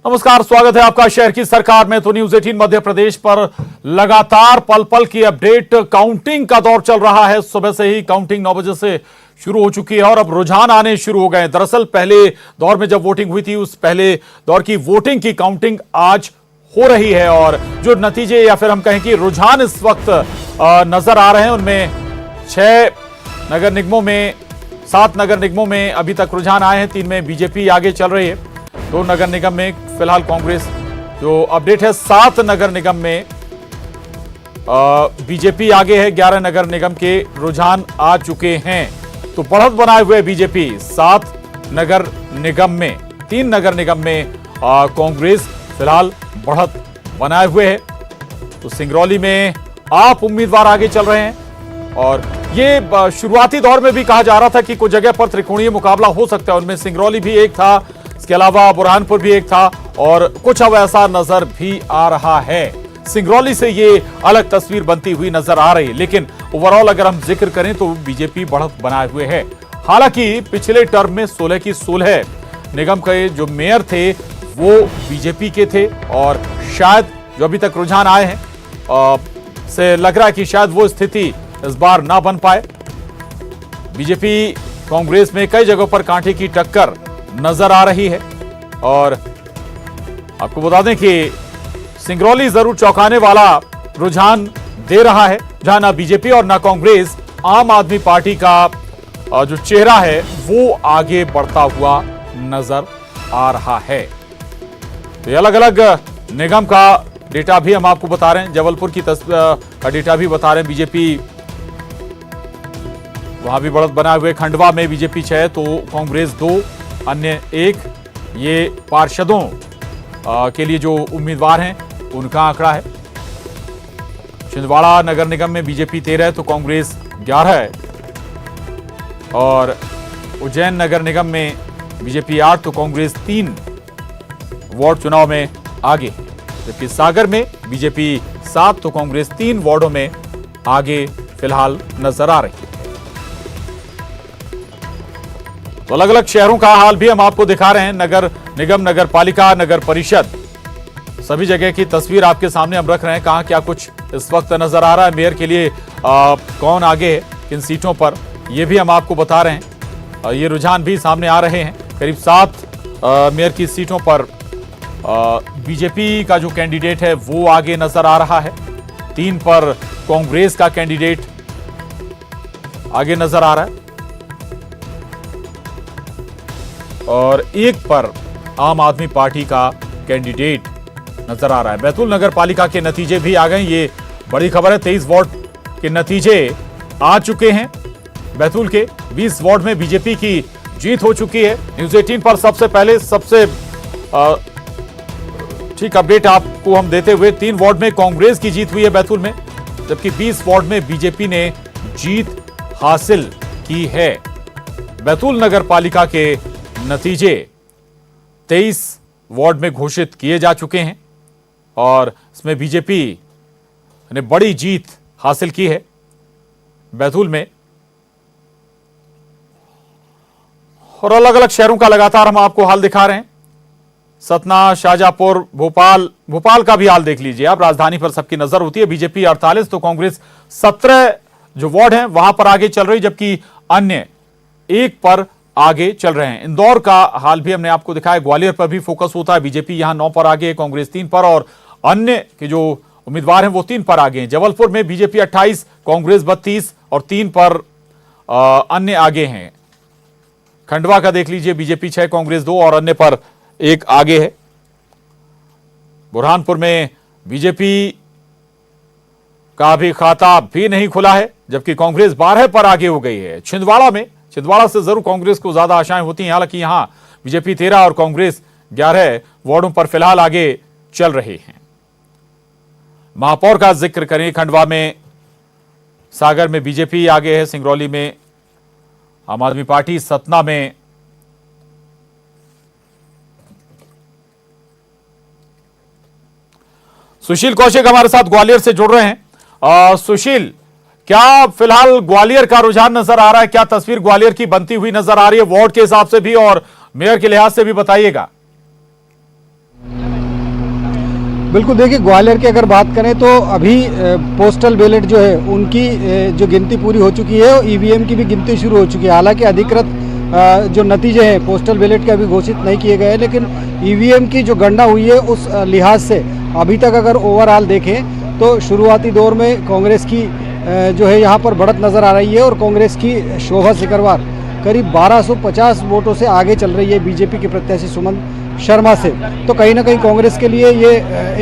नमस्कार, स्वागत है आपका शहर की सरकार में। तो न्यूज 18 मध्य प्रदेश पर लगातार पल पल की अपडेट। काउंटिंग का दौर चल रहा है। सुबह से ही काउंटिंग 9 बजे से शुरू हो चुकी है और अब रुझान आने शुरू हो गए। दरअसल पहले दौर में जब वोटिंग हुई थी, उस पहले दौर की वोटिंग की काउंटिंग आज हो रही है और जो नतीजे या फिर हम कहें कि रुझान इस वक्त नजर आ रहे हैं, उनमें 7 नगर निगमों में अभी तक रुझान आए हैं। 3 में बीजेपी आगे चल रही है। 2 नगर निगम में फिलहाल कांग्रेस जो अपडेट है। 7 नगर निगम में बीजेपी आगे है। 11 नगर निगम के रुझान आ चुके हैं। तो बढ़त बनाए हुए बीजेपी 7 नगर निगम में, 3 नगर निगम में कांग्रेस फिलहाल बढ़त बनाए हुए है। तो सिंगरौली में आप उम्मीदवार आगे चल रहे हैं और ये शुरुआती दौर में भी कहा जा रहा था कि कुछ जगह पर त्रिकोणीय मुकाबला हो सकता है। उनमें सिंगरौली भी एक था, इसके अलावा बुरहानपुर भी एक था और कुछ अब ऐसा नजर भी आ रहा है। सिंगरौली से ये अलग तस्वीर बनती हुई नजर आ रही है, लेकिन ओवरऑल अगर हम जिक्र करें तो बीजेपी बढ़त बनाए हुए है। हालांकि पिछले टर्म में 16 की 16 निगम के जो मेयर थे वो बीजेपी के थे और शायद जो अभी तक रुझान आए हैं से लग रहा है कि शायद वो स्थिति इस बार ना बन पाए। बीजेपी कांग्रेस में कई जगहों पर कांटे की टक्कर नजर आ रही है और आपको बता दें कि सिंगरौली जरूर चौंकाने वाला रुझान दे रहा है, जहां ना बीजेपी और ना कांग्रेस, आम आदमी पार्टी का जो चेहरा है वो आगे बढ़ता हुआ नजर आ रहा है। तो अलग अलग निगम का डेटा भी हम आपको बता रहे हैं। जबलपुर की का डेटा भी बता रहे हैं। बीजेपी वहां भी बढ़त बनाए हुए। खंडवा में बीजेपी 6 तो कांग्रेस 2, अन्य 1। ये पार्षदों के लिए जो उम्मीदवार हैं उनका आंकड़ा है। छिंदवाड़ा नगर निगम में बीजेपी 13 है तो कांग्रेस 11 है और उज्जैन नगर निगम में बीजेपी 8 तो कांग्रेस 3 वार्ड चुनाव में आगे, जबकि सागर में बीजेपी 7 तो कांग्रेस 3 वार्डों में आगे फिलहाल नजर आ रही है। तो अलग अलग शहरों का हाल भी हम आपको दिखा रहे हैं। नगर निगम, नगर पालिका, नगर परिषद, सभी जगह की तस्वीर आपके सामने हम रख रहे हैं। कहां क्या कुछ इस वक्त नजर आ रहा है, मेयर के लिए कौन आगे है किन सीटों पर, यह भी हम आपको बता रहे हैं। ये रुझान भी सामने आ रहे हैं। करीब 7 मेयर की सीटों पर बीजेपी का जो कैंडिडेट है वो आगे नजर आ रहा है। 3 पर कांग्रेस का कैंडिडेट आगे नजर आ रहा है और 1 पर आम आदमी पार्टी का कैंडिडेट नजर आ रहा है। बैतूल नगर पालिका के नतीजे भी आ गए। ये बड़ी खबर है। 23 वार्ड के नतीजे आ चुके हैं। बैतूल के 20 वार्ड में बीजेपी की जीत हो चुकी है। न्यूज 18 पर सबसे पहले सबसे ठीक अपडेट आपको हम देते हुए, 3 वार्ड में कांग्रेस की जीत हुई है बैतूल में, जबकि 20 वार्ड में बीजेपी ने जीत हासिल की है। बैतूल नगर पालिका के नतीजे 23 वार्ड में घोषित किए जा चुके हैं और इसमें बीजेपी ने बड़ी जीत हासिल की है बैतूल में। और अलग अलग शहरों का लगातार हम आपको हाल दिखा रहे हैं। सतना, शाहजहांपुर, भोपाल का भी हाल देख लीजिए आप। राजधानी पर सबकी नजर होती है। बीजेपी 48 तो कांग्रेस 17 जो वार्ड हैं वहां पर आगे चल रही, जबकि अन्य 1 पर आगे चल रहे हैं। इंदौर का हाल भी हमने आपको दिखाया। ग्वालियर पर भी फोकस होता है। बीजेपी यहां 9 पर आगे है, कांग्रेस 3 पर और अन्य के जो उम्मीदवार हैं वो 3 पर आगे हैं। जबलपुर में बीजेपी 28, कांग्रेस 32 और 3 पर अन्य आगे हैं। खंडवा का देख लीजिए, बीजेपी 6, कांग्रेस 2 और अन्य पर 1 आगे है। बुरहानपुर में बीजेपी का भी खाता भी नहीं खुला है, जबकि कांग्रेस 12 पर आगे हो गई है। छिंदवाड़ा से जरूर कांग्रेस को ज्यादा आशाएं होती हैं, हालांकि यहां बीजेपी 13 और कांग्रेस 11 वार्डों पर फिलहाल आगे चल रहे हैं। महापौर का जिक्र करें, खंडवा में, सागर में बीजेपी आगे है, सिंगरौली में आम आदमी पार्टी, सतना में सुशील कौशिक हमारे साथ ग्वालियर से जुड़ रहे हैं। सुशील, क्या फिलहाल ग्वालियर का रुझान नजर आ रहा है? क्या तस्वीर ग्वालियर की बनती हुई नजर आ रही है वार्ड के हिसाब से भी और मेयर के लिहाज से भी बताइएगा। बिल्कुल, देखिए ग्वालियर की अगर बात करें तो अभी पोस्टल बैलेट जो है उनकी जो गिनती पूरी हो चुकी है और ईवीएम की भी गिनती शुरू हो चुकी है। हालांकि अधिकृत जो नतीजे हैं पोस्टल बैलेट के अभी घोषित नहीं किए गए हैं, लेकिन ईवीएम की जो गणना हुई है उस लिहाज से अभी तक अगर ओवरऑल देखें तो शुरुआती दौर में कांग्रेस की जो है यहाँ पर बढ़त नज़र आ रही है और कांग्रेस की शोभा सिकरवार करीब 1250 वोटों से आगे चल रही है बीजेपी के प्रत्याशी सुमन शर्मा से। तो कहीं ना कहीं कांग्रेस के लिए ये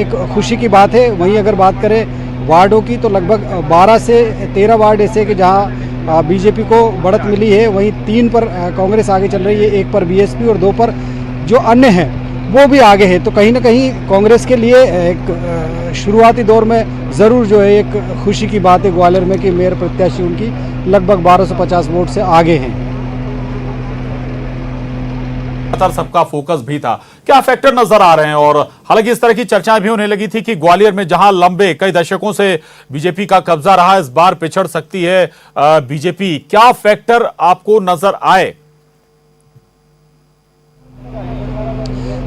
एक खुशी की बात है। वहीं अगर बात करें वार्डों की तो लगभग 12 से 13 वार्ड ऐसे कि जहां बीजेपी को बढ़त मिली है, वहीं 3 पर कांग्रेस आगे चल रही है, 1 पर बीएसपी और 2 पर जो अन्य हैं वो भी आगे है। तो कहीं ना कहीं कांग्रेस के लिए एक शुरुआती दौर में ज़रूर जो है एक खुशी की बात है ग्वालियर में कि मेयर प्रत्याशी उनकी लगभग 1250 वोट से आगे हैं। सबका फोकस भी था, क्या फैक्टर नजर आ रहे हैं? और हालांकि इस तरह की चर्चाएं भी होने लगी थी कि ग्वालियर में जहां लंबे कई दशकों से बीजेपी का कब्जा रहा, इस बार पिछड़ सकती है बीजेपी। क्या फैक्टर आपको नजर आए?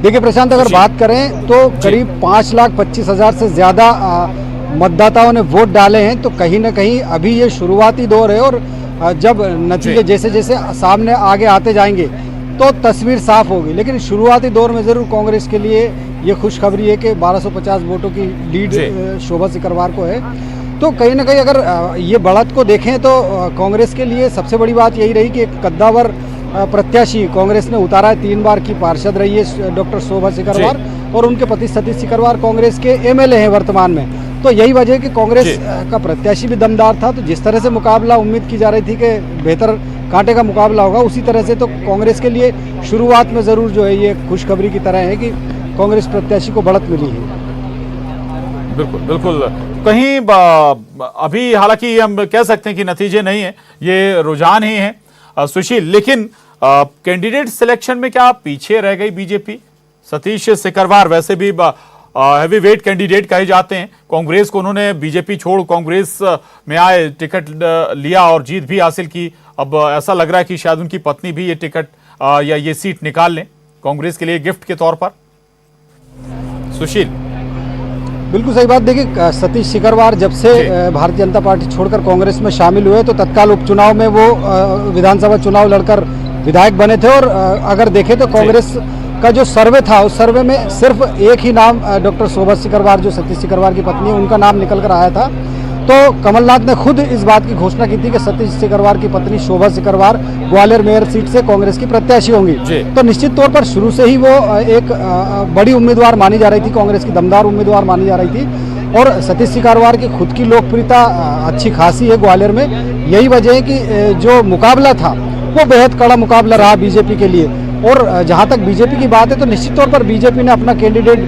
देखिए प्रशांत, अगर बात करें तो करीब 5,25,000 से ज्यादा मतदाताओं ने वोट डाले हैं। तो कहीं ना कहीं अभी ये शुरुआती दौर है और जब नतीजे जैसे जैसे सामने आगे आते जाएंगे तो तस्वीर साफ होगी। लेकिन शुरुआती दौर में जरूर कांग्रेस के लिए ये खुशखबरी है कि 1250 वोटों की लीड शोभा सिकरवार को है। तो कहीं ना कहीं अगर ये बढ़त को देखें तो कांग्रेस के लिए सबसे बड़ी बात यही रही कि एक कद्दावर प्रत्याशी कांग्रेस ने उतारा है। 3 बार की पार्षद रही है डॉक्टर शोभा सिकरवार और उनके पति सतीश सिकरवार कांग्रेस के एमएलए हैं वर्तमान में। तो यही वजह है कि कांग्रेस का प्रत्याशी भी दमदार था। तो जिस तरह से मुकाबला उम्मीद की जा रही थी कि बेहतर कांटे का मुकाबला होगा, उसी तरह से तो कांग्रेस के लिए शुरुआत में जरूर जो है ये खुशखबरी की तरह है कि कांग्रेस प्रत्याशी को बढ़त मिली है। बिल्कुल बिल्कुल। कहीं अभी हालांकि हम कह सकते हैं कि नतीजे नहीं है, ये रुझान ही है सुशील। लेकिन कैंडिडेट सिलेक्शन में क्या पीछे रह गई बीजेपी? सतीश सिकरवार वैसे भी हैवी वेट कैंडिडेट कहे जाते हैं। कांग्रेस को उन्होंने बीजेपी छोड़ कांग्रेस में आए, टिकट लिया और जीत भी हासिल की। अब ऐसा लग रहा है कि शायद उनकी पत्नी भी ये टिकट या ये सीट निकाल लें कांग्रेस के लिए गिफ्ट के तौर पर। सुशील, बिल्कुल सही बात। देखिए सतीश सिकरवार जब से भारतीय जनता पार्टी छोड़कर कांग्रेस में शामिल हुए तो तत्काल उपचुनाव में वो विधानसभा चुनाव लड़कर विधायक बने थे। और अगर देखें तो कांग्रेस का जो सर्वे था उस सर्वे में सिर्फ एक ही नाम डॉक्टर शोभा सिकरवार जो सतीश सिकरवार की पत्नी है उनका नाम निकल कर आया था। तो कमलनाथ ने खुद इस बात की घोषणा की थी कि सतीश सिकरवार की पत्नी शोभा सिकरवार ग्वालियर मेयर सीट से कांग्रेस की प्रत्याशी होंगी। तो निश्चित तौर पर शुरू से ही वो एक बड़ी उम्मीदवार मानी जा रही थी, कांग्रेस की दमदार उम्मीदवार मानी जा रही थी। और सतीश सिकरवार की खुद की लोकप्रियता अच्छी खासी है ग्वालियर में। यही वजह है कि जो मुकाबला था वो बेहद कड़ा मुकाबला रहा बीजेपी के लिए। और जहां तक बीजेपी की बात है तो निश्चित तौर पर बीजेपी ने अपना कैंडिडेट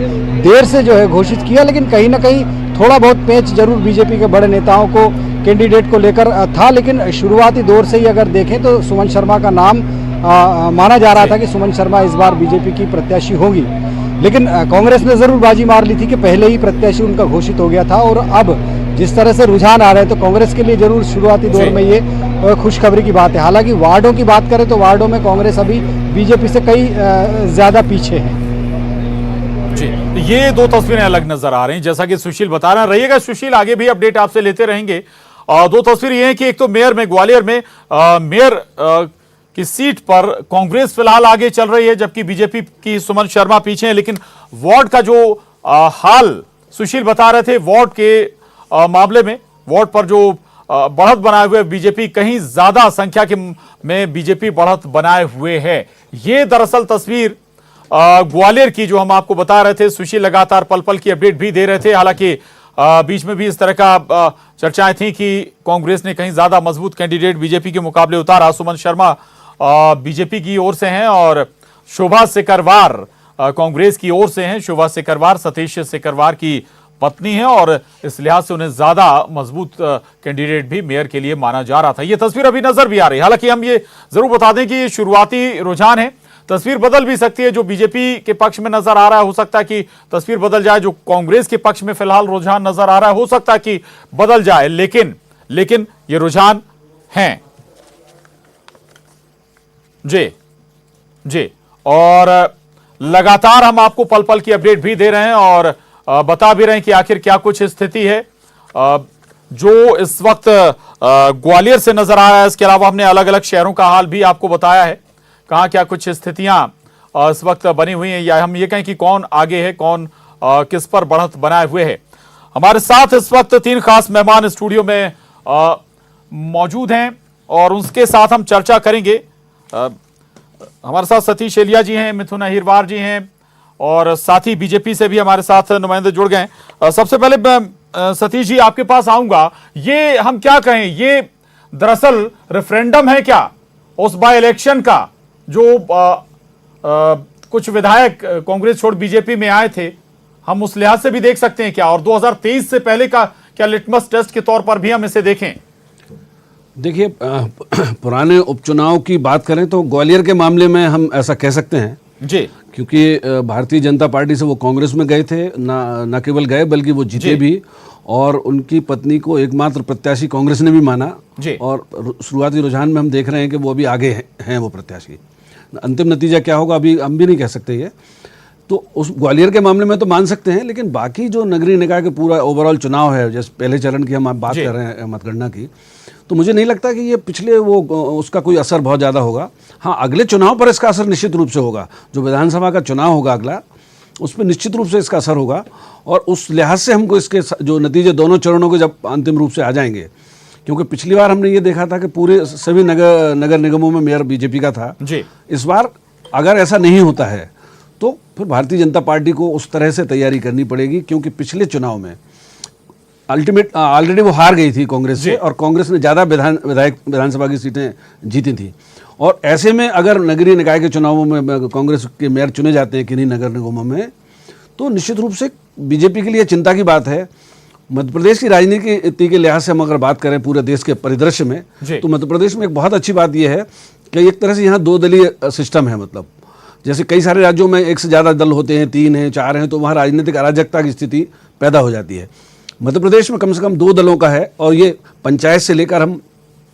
देर से जो है घोषित किया, लेकिन कहीं ना कहीं थोड़ा बहुत पेंच जरूर बीजेपी के बड़े नेताओं को कैंडिडेट को लेकर था। लेकिन शुरुआती दौर से ही अगर देखें तो सुमन शर्मा का नाम माना जा रहा था कि सुमन शर्मा इस बार बीजेपी की प्रत्याशी होगी। लेकिन कांग्रेस ने जरूर बाजी मार ली थी कि पहले ही प्रत्याशी उनका घोषित हो गया था। और अब जिस तरह से रुझान आ रहे हैं तो कांग्रेस के लिए जरूर शुरुआती दौर में ये खुशखबरी की बात है। हालांकि वार्डों की बात करें तो वार्डों में कांग्रेस अभी बीजेपी से कई ज्यादा पीछे है। जी, ये दो तस्वीरें अलग नजर आ रही हैं जैसा कि सुशील बता रहे हैं। रहिएगा सुशील, आगे भी अपडेट आपसे लेते रहेंगे। दो तस्वीर ये है कि एक तो मेयर में ग्वालियर में मेयर की सीट पर कांग्रेस फिलहाल आगे चल रही है जबकि बीजेपी की सुमन शर्मा पीछे है। लेकिन वार्ड का जो हाल सुशील बता रहे थे, वार्ड के मामले में वार्ड पर जो बढ़त बनाए हुए बीजेपी कहीं ज्यादा संख्या के में बीजेपी बढ़त बनाए हुए है। ये दरअसल तस्वीर ग्वालियर की जो हम आपको बता रहे थे। सुशील लगातार पल पल की अपडेट भी दे रहे थे। हालांकि बीच में भी इस तरह का चर्चाएं थी कि कांग्रेस ने कहीं ज्यादा मजबूत कैंडिडेट बीजेपी के मुकाबले उतारा। सुमन शर्मा बीजेपी की ओर से हैं और शोभा सिकरवार कांग्रेस की ओर से हैं। शोभा सिकरवार सतीश सिकरवार की पत्नी है और इस लिहाज से उन्हें ज्यादा मजबूत कैंडिडेट भी मेयर के लिए माना जा रहा था। यह तस्वीर अभी नजर भी आ रही है। हालांकि हम ये जरूर बता दें कि ये शुरुआती रुझान है, तस्वीर बदल भी सकती है। जो बीजेपी के पक्ष में नजर आ रहा है हो सकता है कि तस्वीर बदल जाए, जो कांग्रेस के पक्ष में फिलहाल रुझान नजर आ रहा है हो सकता है कि बदल जाए। लेकिन ये रुझान हैं। जी, और लगातार हम आपको पल पल की अपडेट भी दे रहे हैं और बता भी रहे हैं कि आखिर क्या कुछ स्थिति है जो इस वक्त ग्वालियर से नजर आ रहा है। इसके अलावा हमने अलग अलग शहरों का हाल भी आपको बताया है, कहाँ क्या कुछ स्थितियां इस वक्त बनी हुई हैं, या हम ये कहें कि कौन आगे है, कौन किस पर बढ़त बनाए हुए है। हमारे साथ इस वक्त 3 खास मेहमान स्टूडियो में मौजूद हैं और उसके साथ हम चर्चा करेंगे। हमारे साथ सतीश एलिया जी हैं, मिथुन अहिरवार जी हैं और साथ ही बीजेपी से भी हमारे साथ नुमाइंदे जुड़ गए। सबसे पहले सतीश जी आपके पास आऊंगा। ये हम क्या कहें, ये दरअसल रेफरेंडम है क्या उस बाय इलेक्शन का जो कुछ विधायक कांग्रेस छोड़ बीजेपी में आए थे, हम उस लिहाज से भी देख सकते हैं क्या, और 2023 से पहले का क्या लिटमस टेस्ट के तौर पर भी हम इसे देखें? देखिए, पुराने उपचुनाव की बात करें तो ग्वालियर के मामले में हम ऐसा कह सकते हैं जी, क्योंकि भारतीय जनता पार्टी से वो कांग्रेस में गए थे, ना केवल गए बल्कि वो जीते भी, और उनकी पत्नी को एकमात्र प्रत्याशी कांग्रेस ने भी माना जी। और शुरुआती रुझान में हम देख रहे हैं कि वो अभी आगे हैं वो प्रत्याशी। अंतिम नतीजा क्या होगा अभी हम भी नहीं कह सकते ये। तो उस ग्वालियर के मामले में तो मान सकते हैं, लेकिन बाकी जो नगरीय निकाय के पूरा ओवरऑल चुनाव है, जैसे पहले चरण की हम आप बात कर रहे हैं मतगणना की, तो मुझे नहीं लगता कि ये पिछले वो उसका कोई असर बहुत ज़्यादा होगा। हाँ, अगले चुनाव पर इसका असर निश्चित रूप से होगा। जो विधानसभा का चुनाव होगा अगला, उस पर निश्चित रूप से इसका असर होगा, और उस लिहाज से हमको इसके जो नतीजे दोनों चरणों के जब अंतिम रूप से आ जाएंगे, क्योंकि पिछली बार हमने ये देखा था कि पूरे सभी नगर निगमों में मेयर बीजेपी का था जी। इस बार अगर ऐसा नहीं होता है तो फिर भारतीय जनता पार्टी को उस तरह से तैयारी करनी पड़ेगी, क्योंकि पिछले चुनाव में ऑलरेडी वो हार गई थी कांग्रेस से, और कांग्रेस ने ज़्यादा विधानसभा की सीटें जीती थी। और ऐसे में अगर नगरीय निकाय के चुनावों में कांग्रेस के मेयर चुने जाते हैं किन्हीं नगर निगमों में, तो निश्चित रूप से बीजेपी के लिए चिंता की बात है। मध्य प्रदेश की राजनीति के लिहाज से हम अगर बात करें पूरे देश के परिदृश्य में, तो मध्य प्रदेश में एक बहुत अच्छी बात यह है कि एक तरह से यहाँ 2 दलीय सिस्टम है। मतलब जैसे कई सारे राज्यों में एक से ज़्यादा दल होते हैं, 3 हैं, 4 हैं, तो वहाँ राजनीतिक अराजकता की स्थिति पैदा हो जाती है। मध्य प्रदेश में कम से कम 2 दलों का है, और ये पंचायत से लेकर हम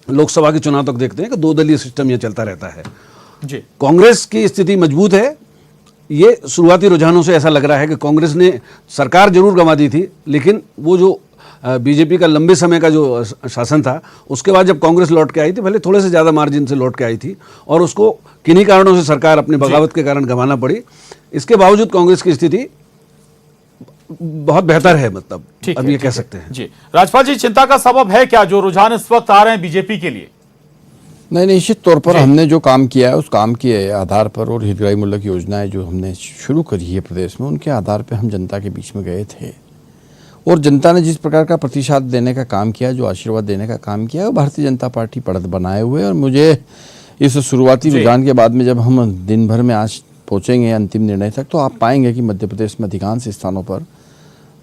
लोकसभा के चुनाव तक देखते हैं कि 2 दलीय सिस्टम ये चलता रहता है जी। कांग्रेस की स्थिति मजबूत है। ये शुरुआती रुझानों से ऐसा लग रहा है कि कांग्रेस ने सरकार जरूर गंवा दी थी, लेकिन वो जो बीजेपी का लंबे समय का जो शासन था, उसके बाद जब कांग्रेस लौट के आई थी, भले थोड़े से ज़्यादा मार्जिन से लौट के आई थी, और उसको किन्हीं कारणों से सरकार अपने बगावत के कारण गंवाना पड़ी। इसके बावजूद कांग्रेस की स्थिति बहुत बेहतर है, मतलब अब ये कह सकते हैं जी। राजपाल जी, चिंता का सबब है क्या जो रुझान इस वक्त आ रहे हैं बीजेपी के लिए? नहीं, निश्चित तौर पर हमने जो काम किया है उस काम के आधार पर, और हितग्राही मूलक योजनाएं जो हमने शुरू करी है प्रदेश में, उनके आधार पर हम जनता के बीच में गए थे, और जनता ने जिस प्रकार का प्रतिसाद देने का काम किया, जो आशीर्वाद देने का काम किया, वो भारतीय जनता पार्टी बढ़त बनाए हुए। और मुझे इस शुरुआती रुझान के बाद में जब हम दिन भर में आज पहुँचेंगे अंतिम निर्णय तक, तो आप पाएंगे कि मध्य प्रदेश में अधिकांश स्थानों पर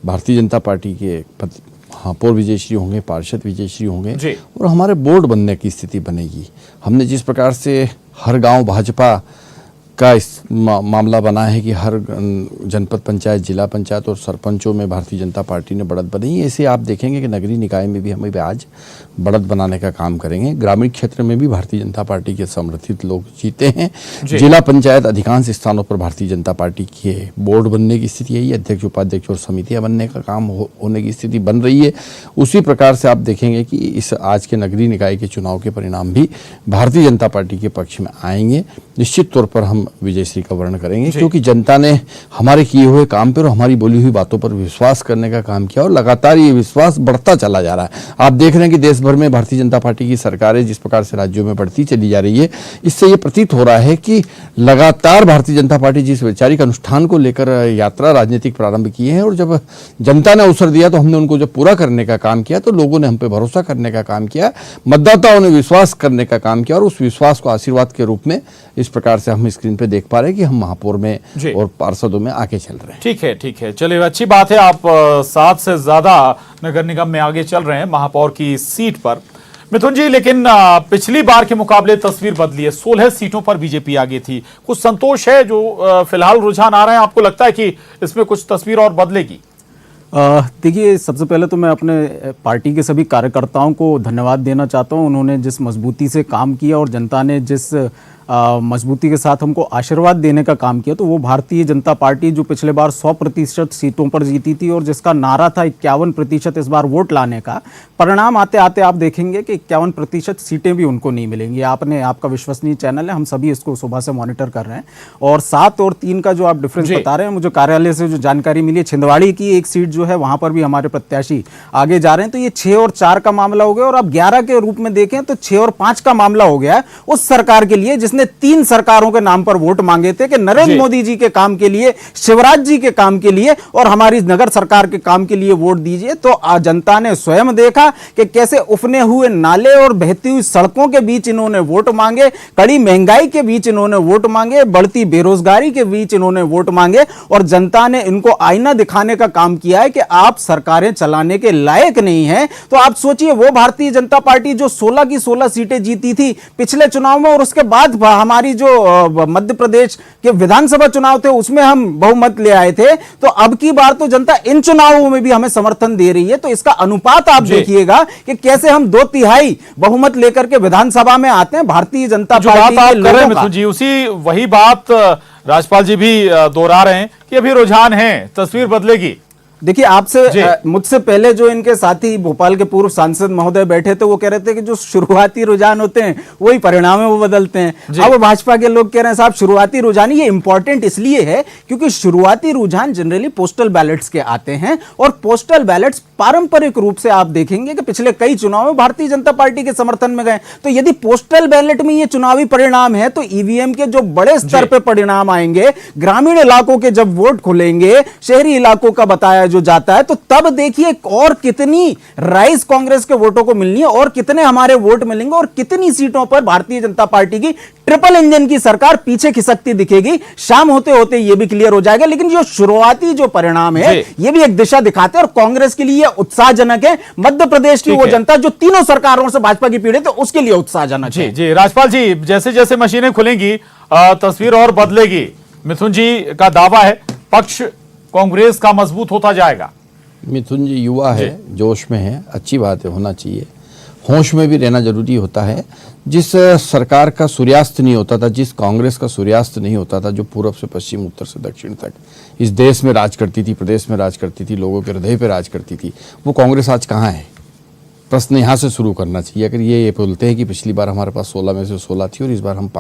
भारतीय जनता पार्टी के महापौर विजयश्री होंगे, पार्षद विजयश्री होंगे, और हमारे बोर्ड बनने की स्थिति बनेगी। हमने जिस प्रकार से हर गांव भाजपा का इस मामला बना है कि हर जनपद पंचायत, जिला पंचायत और सरपंचों में भारतीय जनता पार्टी ने बढ़त बनाई, ऐसे आप देखेंगे कि नगरीय निकाय में भी हम आज बढ़त बनाने का काम करेंगे। ग्रामीण क्षेत्र में भी भारतीय जनता पार्टी के समर्थित लोग जीते हैं। जिला पंचायत अधिकांश स्थानों पर भारतीय जनता पार्टी के बोर्ड बनने की स्थिति है, अध्यक्ष, उपाध्यक्ष और समितियां बनने का काम होने की स्थिति बन रही है। उसी प्रकार से आप देखेंगे कि इस आज के नगरीय निकाय के चुनाव के परिणाम भी भारतीय जनता पार्टी के पक्ष में आएंगे। निश्चित तौर पर हम विजयश्री का वर्णन करेंगे, क्योंकि जनता ने हमारे किए हुए काम पर और हमारी बोली हुई बातों पर विश्वास करने का काम किया, और लगातार ये विश्वास बढ़ता चला जा रहा है। आप देख रहे हैं कि देश भर में भारतीय जनता पार्टी की सरकारें जिस प्रकार से राज्यों में बढ़ती चली जा रही है, इससे ये प्रतीत हो रहा है कि लगातार भारतीय जनता पार्टी जिस वैचारिक अनुष्ठान को लेकर यात्रा राजनीतिक प्रारंभ किए हैं, और जब जनता ने अवसर दिया तो हमने उनको जब पूरा करने का काम किया, तो लोगों ने हम पे भरोसा करने का काम किया, मतदाताओं ने विश्वास करने का काम किया, और उस विश्वास को आशीर्वाद के रूप में इस प्रकार से हम स्क्रीन पे देख पा रहे हैं कि हम महापौर में और पार्षदों में आगे चल रहे हैं। ठीक है, चलिए अच्छी बात है। आप 7 से ज्यादा नगर निगम में आगे चल रहे हैं महापौर की सीट पर। मिथुन जी, लेकिन पिछली बार के मुकाबले तस्वीर बदली है, 16 सीटों पर बीजेपी आगे थी। कुछ संतोष है जो फिलहाल रुझान आ रहे हैं? आपको लगता है कि इसमें कुछ तस्वीर और बदलेगी? देखिए, सबसे पहले तो मैं अपने पार्टी के सभी कार्यकर्ताओं को धन्यवाद देना चाहता हूं। उन्होंने जिस मजबूती से काम किया और जनता ने जिस मजबूती के साथ हमको आशीर्वाद देने का काम किया, तो वो भारतीय जनता पार्टी जो पिछले बार 100% सीटों पर जीती थी और जिसका नारा था 51% इस बार वोट लाने का, परिणाम आते आते आप देखेंगे कि 51% सीटें भी उनको नहीं मिलेंगी। आपका विश्वसनीय चैनल है, हम सभी इसको सुबह से मॉनिटर कर रहे हैं। और 7 और 3 का जो आप डिफरेंस बता रहे हैं, मुझे कार्यालय से जो जानकारी मिली है, छिंदवाड़ी की एक सीट जो है वहां पर भी हमारे प्रत्याशी आगे जा रहे हैं। तो ये 6 और 4 का मामला हो गया, और अब 11 के रूप में देखें तो 6 और 5 का मामला हो गया है उस सरकार के लिए जिसने 3 सरकारों के नाम पर वोट मांगे थे कि नरेंद्र मोदी जी के काम के लिए, शिवराज जी के काम के लिए और हमारी नगर सरकार के काम के लिए वोट दीजिए। तो जनता ने स्वयं देखा कि कैसे उफने हुए नाले और बहती हुई सड़कों के बीच इन्होंने वोट मांगे, कड़ी महंगाई के बीच इन्होंने वोट मांगे, बढ़ती बेरोजगारी के बीच इन्होंने वोट मांगे, और जनता ने इनको आईना दिखाने का काम किया है कि आप सरकारें चलाने के लायक नहीं हैं। तो आप सोचिए, वो भारतीय जनता पार्टी जो 16 की 16 सीटें जीती थी पिछले चुनाव में, और उसके बाद हमारी जो मध्य प्रदेश के विधानसभा चुनाव थे उसमें हम बहुमत ले आए थे, तो अब की बार तो जनता इन चुनावों में भी हमें समर्थन दे रही है। तो इसका अनुपात आप देखिएगा कि कैसे हम 2/3 बहुमत लेकर के विधानसभा में आते हैं भारतीय जनता जो पार्टी बात आप के कर रहे हैं लोगों का। मिथुन जी, उसी वही बात राजपाल जी भी दोहरा रहे हैं कि अभी रुझान है, तस्वीर बदलेगी। देखिए, आपसे मुझसे पहले जो इनके साथी भोपाल के पूर्व सांसद महोदय बैठे थे, वो कह रहे थे कि जो शुरुआती रुझान होते हैं वही परिणाम है, वो बदलते हैं। अब भाजपा के लोग कह रहे हैं साहब शुरुआती रुझान, ये इंपॉर्टेंट इसलिए है क्योंकि शुरुआती रुझान जनरली पोस्टल बैलेट्स के आते हैं, और पोस्टल बैलेट्स पारंपरिक रूप से आप देखेंगे कि पिछले कई चुनाव में भारतीय जनता पार्टी के समर्थन में गए। तो यदि पोस्टल बैलेट में ये चुनावी परिणाम है, तो ईवीएम के जो बड़े स्तर पे परिणाम आएंगे, ग्रामीण इलाकों के जब वोट खुलेंगे, शहरी इलाकों का बताया जो जाता है, तो तब देखिए और कितनी राइज कांग्रेस के वोटों को मिलनी है, और कितने हमारे वोट मिलेंगे, और कितनी सीटों पर भारतीय जनता पार्टी की ट्रिपल इंजन की सरकार पीछे खिसकती दिखेगी। शाम होते होते ये भी क्लियर हो जाएगा। लेकिन जो शुरुआती जो परिणाम है, ये भी एक दिशा दिखाते हैं, और कांग्रेस के लिए उत्साहजनक है। मध्य प्रदेश की वो जनता जो तीनों सरकारों से भाजपा की पीड़ित है, उसके लिए उत्साहजनक है। जी राजपाल जी, जैसे जैसे मशीनें खुलेंगी तस्वीर और बदलेगी। मिथुन जी का दावा है पक्ष कांग्रेस का मजबूत होता जाएगा। मिथुन जी युवा है, जोश में है, अच्छी बात है, होना चाहिए। होश में भी रहना जरूरी होता है। जिस सरकार का सूर्यास्त नहीं होता था, जिस कांग्रेस का सूर्यास्त नहीं होता था, जो पूर्व से पश्चिम, उत्तर से दक्षिण तक इस देश में राज करती थी, प्रदेश में राज करती थी, लोगों के हृदय पे राज करती थी, वो कांग्रेस आज कहाँ है? प्रश्न यहाँ से शुरू करना चाहिए। अगर ये बोलते हैं कि पिछली बार हमारे पास 16 में से 16 थी और इस बार हम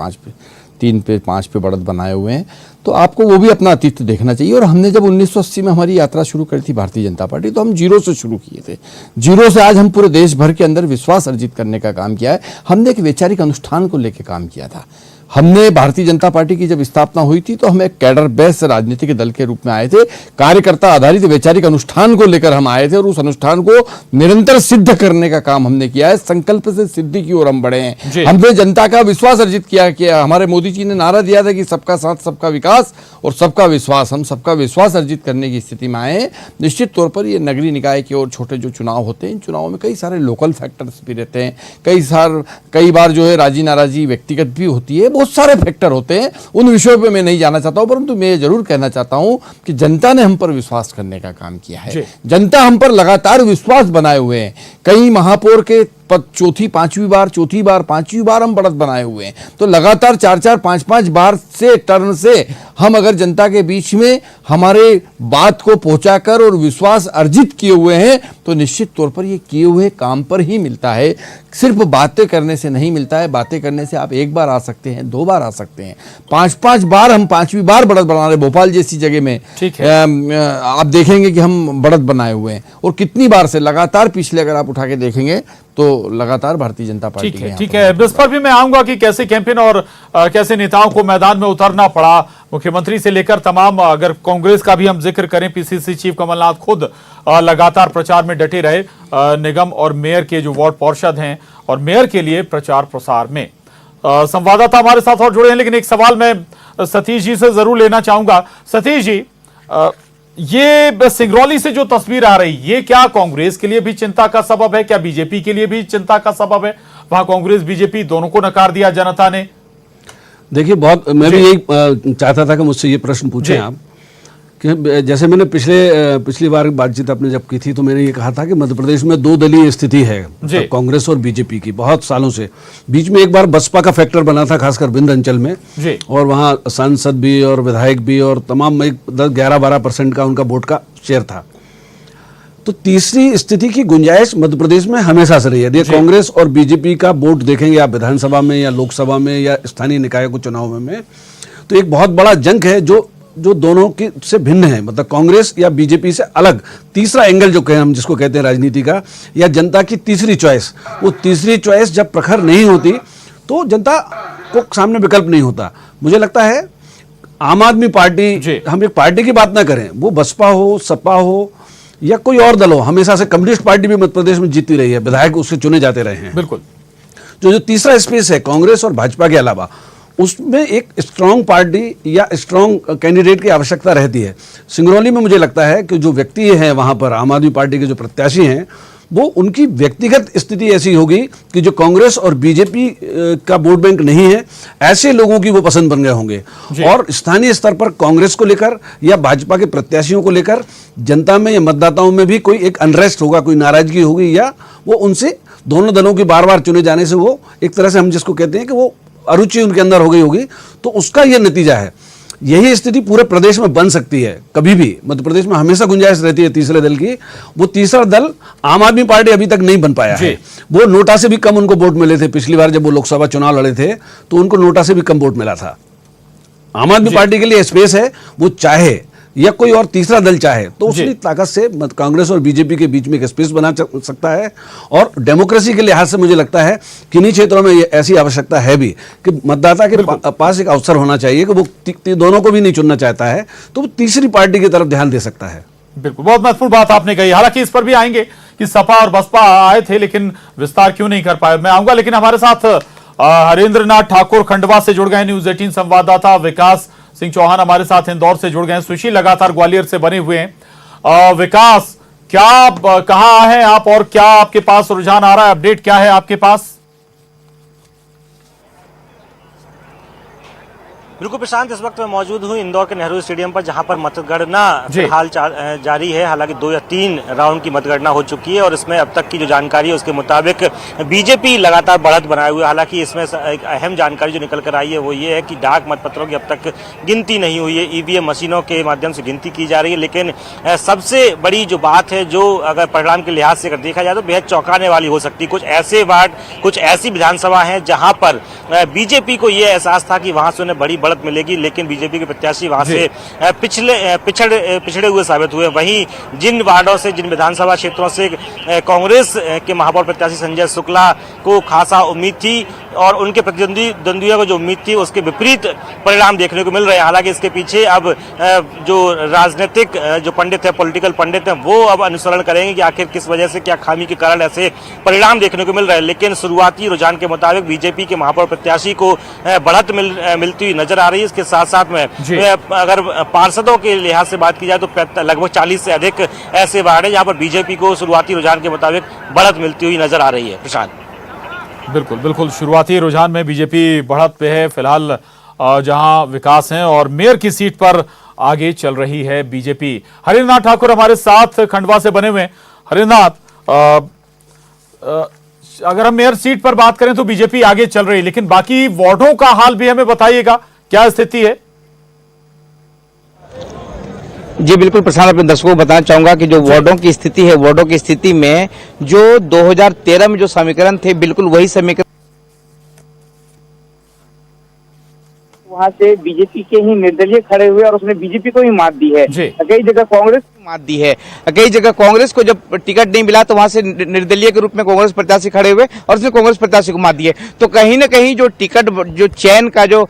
3 पे 5 पे बढ़त बनाए हुए हैं, तो आपको वो भी अपना अतीत देखना चाहिए। और हमने जब 1980 में हमारी यात्रा शुरू करी थी भारतीय जनता पार्टी, तो हम जीरो से शुरू किए थे। जीरो से आज हम पूरे देश भर के अंदर विश्वास अर्जित करने का काम किया है। हमने एक वैचारिक अनुष्ठान को लेकर काम किया था। हमने भारतीय जनता पार्टी की जब स्थापना हुई थी तो हम एक कैडर बेस राजनीतिक दल के रूप में आए थे। कार्यकर्ता आधारित वैचारिक अनुष्ठान को लेकर हम आए थे, और उस अनुष्ठान को निरंतर सिद्ध करने का काम हमने किया है। संकल्प से सिद्धि की ओर हम बढ़े हैं। हमने जनता का विश्वास अर्जित किया। हमारे मोदी जी ने नारा दिया था कि सबका साथ, सबका विकास और सबका विश्वास। हम सबका विश्वास अर्जित करने की स्थिति में आए। निश्चित तौर पर ये नगरीय निकाय के और छोटे जो चुनाव होते हैं, इन चुनावों में कई सारे लोकल फैक्टर्स भी रहते हैं। कई बार जो है राजी नाराजी व्यक्तिगत भी होती है, बहुत सारे फैक्टर होते हैं। उन विषयों पे मैं नहीं जाना चाहता हूं, परंतु मैं जरूर कहना चाहता हूं कि जनता ने हम पर विश्वास करने का काम किया है। जनता हम पर लगातार विश्वास बनाए हुए हैं। कई महापौर के पद चौथी पांचवी बार हम बढ़त बनाए हुए हैं। तो लगातार 4-4, 5-5 बार से टर्न से हम अगर जनता के बीच में हमारे बात को पहुंचाकर और विश्वास अर्जित किए हुए हैं, तो निश्चित तौर पर ये किए हुए काम पर ही मिलता है। सिर्फ बातें करने से नहीं मिलता है। बातें करने से आप 1 बार आ सकते हैं, 2 बार आ सकते हैं, 5-5 बार हम 5वीं बार बढ़त बना रहे। भोपाल जैसी जगह में आप देखेंगे कि हम बढ़त बनाए हुए हैं, और कितनी बार से लगातार पिछले अगर आप उठा के देखेंगे तो लगातार भारतीय जनता पार्टी ठीक है। इस पर भी मैं आऊंगा कि कैसे कैंपेन और कैसे नेताओं को मैदान में उतरना पड़ा, मुख्यमंत्री से लेकर तमाम। अगर कांग्रेस का भी हम जिक्र करें, पीसीसी चीफ कमलनाथ खुद लगातार प्रचार में डटे रहे। निगम और मेयर के जो वार्ड पार्षद हैं और मेयर के लिए प्रचार प्रसार में संवाददाता हमारे साथ और जुड़े हैं। लेकिन एक सवाल मैं सतीश जी से जरूर लेना चाहूंगा। सतीश जी, ये सिंगरौली से जो तस्वीर आ रही, ये क्या कांग्रेस के लिए भी चिंता का सबब है? क्या बीजेपी के लिए भी चिंता का सबब है? वहां कांग्रेस बीजेपी दोनों को नकार दिया जनता ने। देखिए, मैं भी यही चाहता था कि मुझसे ये प्रश्न पूछें आप कि जैसे मैंने पिछली बार बातचीत आपने जब की थी तो मैंने ये कहा था कि मध्य प्रदेश में दो दलीय स्थिति है, मतलब कांग्रेस और बीजेपी की बहुत सालों से। बीच में एक बार बसपा का फैक्टर बना था, खासकर विंध्य अंचल में, और वहाँ सांसद भी और विधायक भी और तमाम 11-12% का उनका वोट का शेयर था। तो तीसरी स्थिति की गुंजाइश मध्य प्रदेश में हमेशा से रही है। यदि कांग्रेस और बीजेपी का वोट देखेंगे आप विधानसभा में या लोकसभा में या स्थानीय निकायों के चुनाव में, तो एक बहुत बड़ा जंग है जो दोनों की से भिन्न है, मतलब कांग्रेस या बीजेपी से अलग तीसरा एंगल जो कहें हम जिसको कहते हैं राजनीति का, या जनता की तीसरी चॉइस। वो तीसरी चॉइस जब प्रखर नहीं होती तो जनता को सामने विकल्प नहीं होता। मुझे लगता है आम आदमी पार्टी, हम एक पार्टी की बात ना करें, वो बसपा हो, सपा हो या कोई और दल हो, हमेशा से कम्युनिस्ट पार्टी भी मध्य प्रदेश में जीती रही है, विधायक उससे चुने जाते रहे हैं। बिल्कुल। जो तीसरा स्पेस है कांग्रेस और भाजपा के अलावा, उसमें एक स्ट्रांग पार्टी या स्ट्रांग कैंडिडेट की आवश्यकता रहती है। सिंगरौली में मुझे लगता है कि जो व्यक्ति हैं वहां पर आम आदमी पार्टी के जो प्रत्याशी हैं, वो उनकी व्यक्तिगत स्थिति ऐसी होगी कि जो कांग्रेस और बीजेपी का वोट बैंक नहीं है, ऐसे लोगों की वो पसंद बन गए होंगे। और स्थानीय स्तर पर कांग्रेस को लेकर या भाजपा के प्रत्याशियों को लेकर जनता में या मतदाताओं में भी कोई एक अनरेस्ट होगा, कोई नाराजगी होगी, या वो उनसे दोनों दलों की बार बार चुने जाने से वो एक तरह से हम जिसको कहते हैं कि वो अरुचि उनके अंदर हो गई होगी। तो उसका यह नतीजा है। यही स्थिति पूरे प्रदेश में बन सकती है कभी भी। मध्य प्रदेश में हमेशा गुंजाइश रहती है तीसरे दल की। वो तीसरा दल आम आदमी पार्टी अभी तक नहीं बन पाया है। वो नोटा से भी कम उनको वोट मिले थे पिछली बार जब वो लोकसभा चुनाव लड़े थे, तो उनको नोटा से भी कम वोट मिला था। आम आदमी पार्टी के लिए स्पेस है, वो चाहे या कोई और तीसरा दल चाहे तो उसकी ताकत से कांग्रेस और बीजेपी के बीच में एक स्पेस बना सकता है। और डेमोक्रेसी के लिहाज से मुझे लगता है किन्हीं क्षेत्रों में ऐसी आवश्यकता है भी कि मतदाता के पास एक अवसर होना चाहिए कि वो दोनों को भी नहीं चुनना चाहता है तो वो तीसरी पार्टी की तरफ ध्यान दे सकता है। बिल्कुल, बहुत महत्वपूर्ण बात आपने कही। हालांकि इस पर भी आएंगे कि सपा और बसपा आए थे लेकिन विस्तार क्यों नहीं कर पाए, मैं आऊंगा। लेकिन हमारे साथ हरेंद्र नाथ ठाकुर खंडवा से जुड़ गए, न्यूज 18 संवाददाता विकास सिंह चौहान हमारे साथ इंदौर से जुड़ गए हैं, सुशील लगातार ग्वालियर से बने हुए हैं। विकास, क्या कहाँ हैं आप और क्या आपके पास रुझान आ रहा है, अपडेट क्या है आपके पास? बिल्कुल प्रशांत, इस वक्त मैं मौजूद हूं इंदौर के नेहरू स्टेडियम पर, जहां पर मतगणना फिलहाल जारी है। हालांकि 2 या 3 राउंड की मतगणना हो चुकी है और इसमें अब तक की जो जानकारी है उसके मुताबिक बीजेपी लगातार बढ़त बनाए हुए। हालांकि इसमें एक अहम जानकारी जो निकल कर आई है वो ये है कि डाक मतपत्रों की अब तक गिनती नहीं हुई है, ईवीएम मशीनों के माध्यम से गिनती की जा रही है। लेकिन सबसे बड़ी जो बात है, जो अगर परिणाम के लिहाज से अगर देखा जाए तो बेहद चौंकाने वाली हो सकती है। कुछ ऐसे वार्ड, कुछ ऐसी विधानसभा हैं जहां पर बीजेपी को यह एहसास था कि वहां से उन्हें बड़ी बढ़त मिलेगी, लेकिन बीजेपी के प्रत्याशी वहां से पिछड़े हुए साबित हुए। वहीं जिन वार्डों से, जिन विधानसभा क्षेत्रों से कांग्रेस के महापौर प्रत्याशी संजय शुक्ला को खासा उम्मीद थी और उनके प्रतिद्वंदियों को जो उम्मीद थी उसके विपरीत परिणाम देखने को मिल रहे हैं। हालांकि इसके पीछे अब जो राजनीतिक जो पंडित है, पॉलिटिकल पंडित हैं, वो अब अनुसरण करेंगे कि आखिर किस वजह से, क्या खामी के कारण ऐसे परिणाम देखने को मिल रहे हैं। लेकिन शुरुआती रुझान के मुताबिक बीजेपी के महापौर प्रत्याशी को बढ़त मिलती हुई नजर आ रही है। इसके साथ साथ में अगर पार्षदों के लिहाज से बात की जाए तो लगभग 40 से अधिक ऐसे वार्ड है जहां पर बीजेपी को शुरुआती रुझान के मुताबिक बढ़त मिलती हुई नजर आ रही है। प्रशांत, बिल्कुल बिल्कुल, शुरुआती रुझान में बीजेपी बढ़त पे है फिलहाल, जहां विकास हैं और मेयर की सीट पर आगे चल रही है बीजेपी। हरेंद्र नाथ ठाकुर हमारे साथ खंडवा से बने हुए हैं। हरेंद्र नाथ, अगर हम मेयर सीट पर बात करें तो बीजेपी आगे चल रही है, लेकिन बाकी वार्डों का हाल भी हमें बताइएगा, क्या स्थिति है? जी बिल्कुल प्रशांत, अपने दर्शकों को बताना चाहूंगा कि जो वार्डों की स्थिति है, वार्डों की स्थिति में जो 2013 में जो समीकरण थे, बिल्कुल वही समीकरण वहां से बीजेपी के ही निर्दलीय खड़े हुए और उसने बीजेपी को ही मात दी है। कई जगह कांग्रेस को मात दी है, कई जगह कांग्रेस को जब टिकट नहीं मिला तो वहां से निर्दलीय के रूप में कांग्रेस प्रत्याशी खड़े हुए और उसने कांग्रेस प्रत्याशी को मात दी है। तो कहीं ना कहीं जो टिकट, जो चयन का जो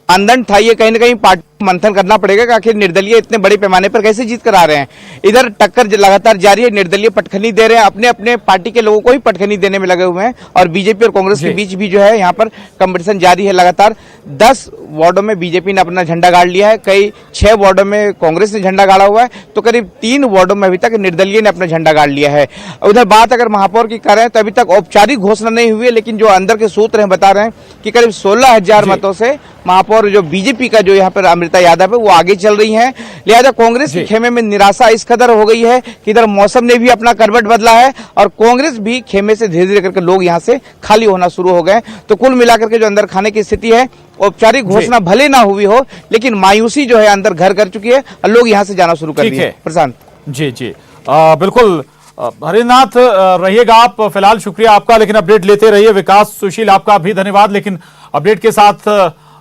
आंदोलन था, ये कहीं ना कहीं पार्टी मंथन करना पड़ेगा कि आखिर निर्दलीय इतने बड़े पैमाने पर कैसे जीत कर आ रहे हैं। इधर टक्कर लगातार जारी है, निर्दलीय पटखनी दे रहे हैं, अपने अपने पार्टी के लोगों को ही पटखनी देने में लगे हुए हैं और बीजेपी और कांग्रेस के बीच भी जो है यहाँ पर कंपटीशन जारी है लगातार। 10 वार्डों में बीजेपी ने अपना झंडा गाड़ लिया है, कई 6 वार्डों में कांग्रेस ने झंडा गाड़ा हुआ है, तो करीब 3 वार्डों में अभी तक निर्दलीय ने अपना झंडा गाड़ लिया है। उधर बात अगर महापौर की करें तो अभी तक औपचारिक घोषणा नहीं हुई है, लेकिन जो अंदर के सूत्र हैं बता रहे हैं कि करीब 16,000 मतों से महापौर जो बीजेपी का जो यहाँ पर सुनीता यादव है वो आगे चल रही हैं। लिहाजा कांग्रेस के खेमे में निराशा इस कदर हो गई है कि इधर मौसम ने भी अपना करवट बदला है और कांग्रेस भी खेमे से धीरे धीरे करके लोग यहाँ से खाली होना शुरू हो गए। तो कुल मिलाकर के जो अंदर खाने की स्थिति है, औपचारिक घोषणा भले ना हुई हो लेकिन मायूसी जो है अंदर घर कर चुकी है और लोग यहाँ से जाना शुरू कर दिए। प्रशांत जी जी बिल्कुल हरिनाथ रहिएगा आप, फिलहाल शुक्रिया आपका, लेकिन अपडेट लेते रहिए। विकास सुशील आपका भी धन्यवाद, लेकिन अपडेट के साथ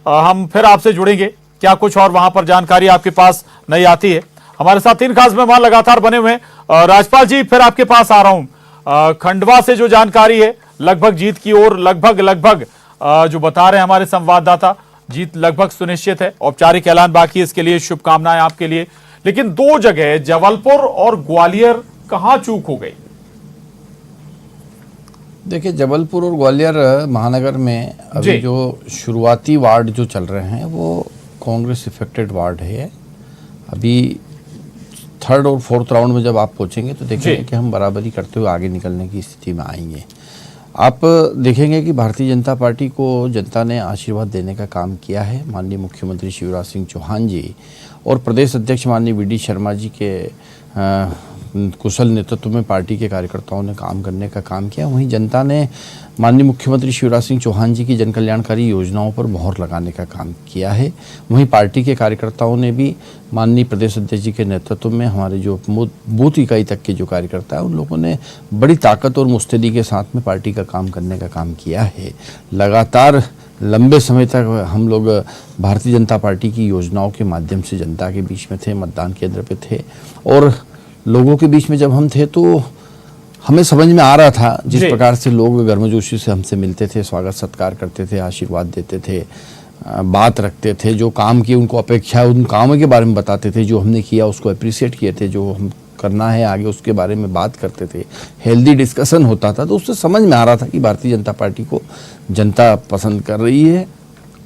हम फिर आपसे जुड़ेंगे। क्या कुछ और वहां पर जानकारी आपके पास नई आती है? हमारे साथ 3 खास मेहमान लगातार बने हुए हैं। राजपाल जी फिर आपके पास आ रहा हूं। खंडवा से जो जानकारी है लगभग जीत की ओर, लगभग जो बता रहे हैं हमारे संवाददाता, जीत लगभग सुनिश्चित है, औपचारिक ऐलान बाकी है, इसके लिए शुभकामनाएं आपके लिए। लेकिन 2 जगह जबलपुर और ग्वालियर कहां चूक हो गई? देखिए, जबलपुर और ग्वालियर महानगर में अभी जो शुरुआती वार्ड जो चल रहे हैं वो कांग्रेस इफेक्टेड वार्ड है। अभी 3rd और 4th राउंड में जब आप पहुंचेंगे तो देखेंगे कि हम बराबरी करते हुए आगे निकलने की स्थिति में आएंगे। आप देखेंगे कि भारतीय जनता पार्टी को जनता ने आशीर्वाद देने का काम किया है। माननीय मुख्यमंत्री शिवराज सिंह चौहान जी और प्रदेश अध्यक्ष माननीय वी.डी. शर्मा जी के कुशल नेतृत्व में पार्टी के कार्यकर्ताओं ने काम करने का काम किया। वहीं जनता ने माननीय मुख्यमंत्री शिवराज सिंह चौहान जी की जन कल्याणकारी योजनाओं पर मोहर लगाने का काम किया है। वहीं पार्टी के कार्यकर्ताओं ने भी माननीय प्रदेश अध्यक्ष जी के नेतृत्व में हमारे जो बूथ इकाई तक के जो कार्यकर्ता है उन लोगों ने बड़ी ताकत और मुस्तैदी के साथ में पार्टी का काम करने का काम किया है। लगातार लंबे समय तक हम लोग भारतीय जनता पार्टी की योजनाओं के माध्यम से जनता के बीच में थे, मतदान केंद्र पे थे और लोगों के बीच में जब हम थे तो हमें समझ में आ रहा था जिस प्रकार से लोग गर्मजोशी से हमसे मिलते थे, स्वागत सत्कार करते थे, आशीर्वाद देते थे, बात रखते थे, जो काम की उनको अपेक्षा उन कामों के बारे में बताते थे, जो हमने किया उसको अप्रिशिएट किए थे, जो हम करना है आगे उसके बारे में बात करते थे, हेल्दी डिस्कशन होता था। तो उससे समझ में आ रहा था कि भारतीय जनता पार्टी को जनता पसंद कर रही है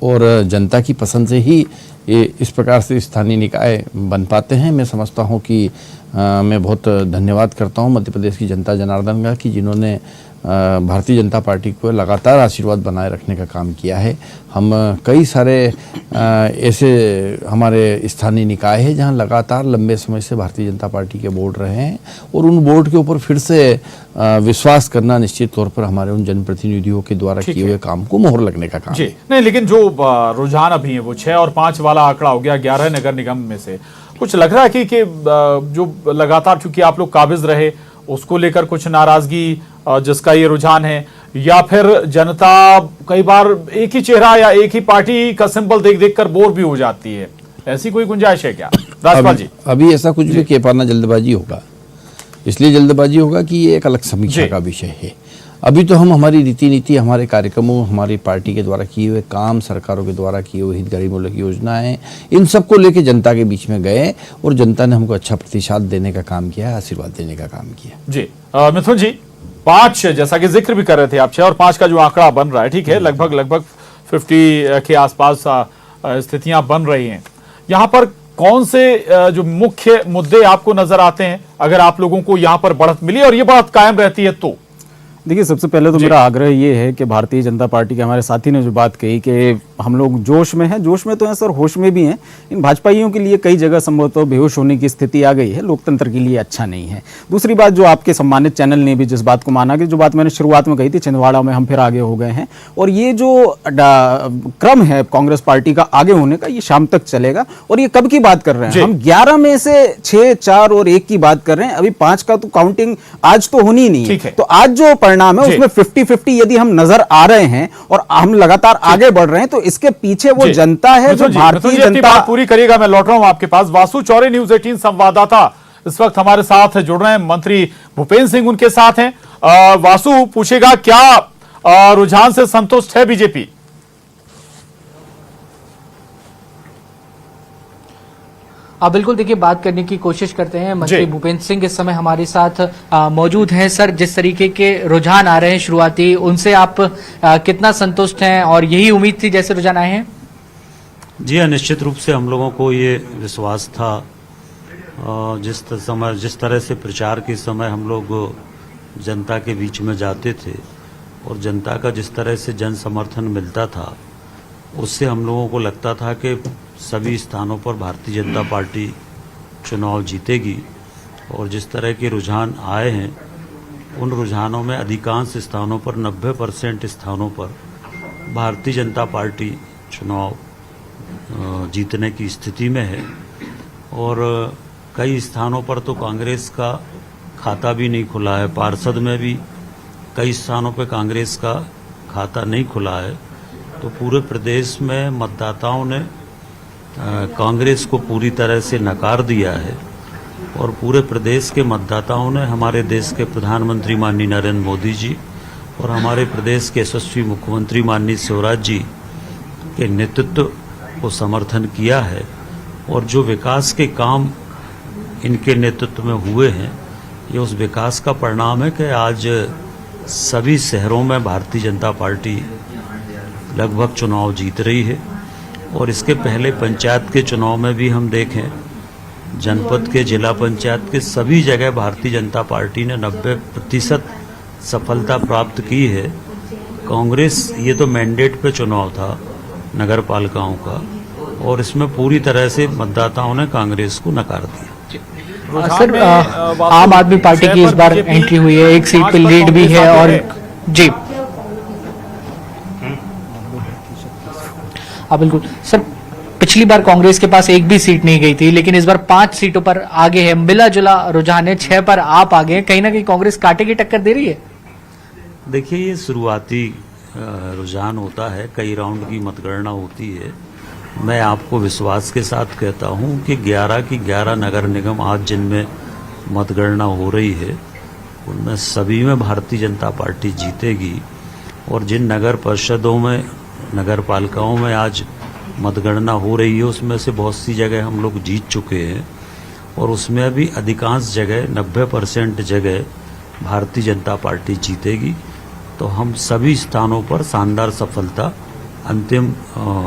और जनता की पसंद से ही ये इस प्रकार से स्थानीय निकाय बन पाते हैं। मैं समझता हूँ कि मैं बहुत धन्यवाद करता हूँ मध्य प्रदेश की जनता जनार्दन का कि जिन्होंने भारतीय जनता पार्टी को लगातार आशीर्वाद बनाए रखने का काम किया है। हम कई सारे ऐसे हमारे स्थानीय निकाय हैं जहां लगातार लंबे समय से भारतीय जनता पार्टी के बोर्ड रहे हैं और उन बोर्ड के ऊपर फिर से विश्वास करना निश्चित तौर पर हमारे उन जनप्रतिनिधियों के द्वारा किए हुए काम को मोहर लगने का काम है। नहीं, लेकिन जो रुझान अभी है वो 6 और 5 वाला आंकड़ा हो गया 11 नगर निगम में से। कुछ लग रहा है कि जो लगातार चूंकि आप लोग काबिज रहे उसको लेकर कुछ नाराजगी जिसका ये रुझान है, या फिर जनता कई बार एक ही चेहरा या एक ही पार्टी का सिंबल देख देख कर बोर भी हो जाती है, ऐसी कोई गुंजाइश है क्या राजपाल जी? अभी ऐसा कुछ भी कह पाना जल्दबाजी होगा, इसलिए जल्दबाजी होगा कि ये एक अलग समीक्षा का विषय है। अभी तो हम हमारी रीति नीति, हमारे कार्यक्रमों, हमारी पार्टी के द्वारा किए हुए काम, सरकारों के द्वारा किए हुए हितग्राहीमूलक योजनाएं, इन सबको लेके जनता के बीच में गए और जनता ने हमको अच्छा प्रतिसाद देने का काम किया, आशीर्वाद देने का काम किया। जी मिथुन जी, 5 जैसा कि जिक्र भी कर रहे थे आप, 6 और 5 का जो आंकड़ा बन रहा है, ठीक है, लगभग 50 के आसपास स्थितियां बन रही हैं। यहाँ पर कौन से जो मुख्य मुद्दे आपको नजर आते हैं अगर आप लोगों को यहाँ पर बढ़त मिली और ये बढ़त कायम रहती है तो? देखिए, सबसे पहले तो मेरा आग्रह ये है कि भारतीय जनता पार्टी के हमारे साथी ने जो बात कही कि हम लोग जोश में हैं, जोश में तो हैं सर, होश में भी हैं। इन भाजपाइयों के लिए कई जगह संभवतः बेहोश होने की स्थिति आ गई है, लोकतंत्र के लिए अच्छा नहीं है। दूसरी बात, जो आपके सम्मानित चैनल ने भी जिस बात को माना कि जो बात मैंने शुरुआत में कही थी, छिंदवाड़ा में हम फिर आगे हो गए हैं और ये जो क्रम है कांग्रेस पार्टी का आगे होने का, ये शाम तक चलेगा। और ये कब की बात कर रहे हैं हम? 11 में से 6, 4 और 1 की बात कर रहे हैं। अभी 5 का तो काउंटिंग आज तो होनी ही नहीं है। तो आज जो परिणाम है उसमें 50-50 यदि हम नजर आ रहे हैं और हम लगातार आगे बढ़ रहे हैं तो इसके पीछे वो जनता है जो भारतीय जनता। पूरी करिएगा, मैं लौट रहा हूं आपके पास। वासु चौरे, न्यूज़ 18 संवाददाता इस वक्त हमारे साथ जुड़ रहे हैं, मंत्री भूपेंद्र सिंह उनके साथ हैं। वासु पूछेगा, क्या रुझान से संतुष्ट है बीजेपी? बिल्कुल, देखिए, बात करने की कोशिश करते हैं। मंत्री भूपेंद्र सिंह इस समय हमारे साथ मौजूद हैं। सर, जिस तरीके के रुझान आ रहे हैं शुरुआती, उनसे आप कितना संतुष्ट हैं और यही उम्मीद थी जैसे रुझान आए हैं? जी हाँ, निश्चित रूप से हम लोगों को ये विश्वास था। जिस तरह से प्रचार के समय हम लोग जनता के बीच में जाते थे और जनता का जिस तरह से जन समर्थन मिलता था, उससे हम लोगों को लगता था कि सभी स्थानों पर भारतीय जनता पार्टी चुनाव जीतेगी और जिस तरह के रुझान आए हैं उन रुझानों में अधिकांश स्थानों पर 90% स्थानों पर भारतीय जनता पार्टी चुनाव जीतने की स्थिति में है और कई स्थानों पर तो कांग्रेस का खाता भी नहीं खुला है। पार्षद में भी कई स्थानों पर कांग्रेस का खाता नहीं खुला है। तो पूरे प्रदेश में मतदाताओं ने कांग्रेस को पूरी तरह से नकार दिया है और पूरे प्रदेश के मतदाताओं ने हमारे देश के प्रधानमंत्री माननीय नरेंद्र मोदी जी और हमारे प्रदेश के यशस्वी मुख्यमंत्री माननीय शिवराज जी के नेतृत्व को समर्थन किया है और जो विकास के काम इनके नेतृत्व में हुए हैं ये उस विकास का परिणाम है कि आज सभी शहरों में भारतीय जनता पार्टी लगभग चुनाव जीत रही है और इसके पहले पंचायत के चुनाव में भी हम देखें जनपद के जिला पंचायत के सभी जगह भारतीय जनता पार्टी ने 90% सफलता प्राप्त की है। कांग्रेस ये तो मैंडेट पे चुनाव था नगर पालिकाओं का और इसमें पूरी तरह से मतदाताओं ने कांग्रेस को नकार दिया। सर आम आदमी पार्टी की इस बार एंट्री हुई है, एक सीट पे लीड भी है और जी बिल्कुल सर, पिछली बार कांग्रेस के पास एक भी सीट नहीं गई थी लेकिन इस बार 5 सीटों पर आगे है, मिला जुला रुझान है, 6 पर आप आगे हैं, कहीं ना कहीं कांग्रेस कांटे की टक्कर दे रही है। देखिए ये शुरुआती रुझान होता है, कई राउंड की मतगणना होती है। मैं आपको विश्वास के साथ कहता हूं कि 11 की 11 नगर निगम आज जिनमें मतगणना हो रही है उनमें सभी में भारतीय जनता पार्टी जीतेगी और जिन नगर परिषदों में नगर पालिकाओं में आज मतगणना हो रही है उसमें से बहुत सी जगह हम लोग जीत चुके हैं और उसमें भी अधिकांश जगह 90% जगह भारतीय जनता पार्टी जीतेगी। तो हम सभी स्थानों पर शानदार सफलता अंतिम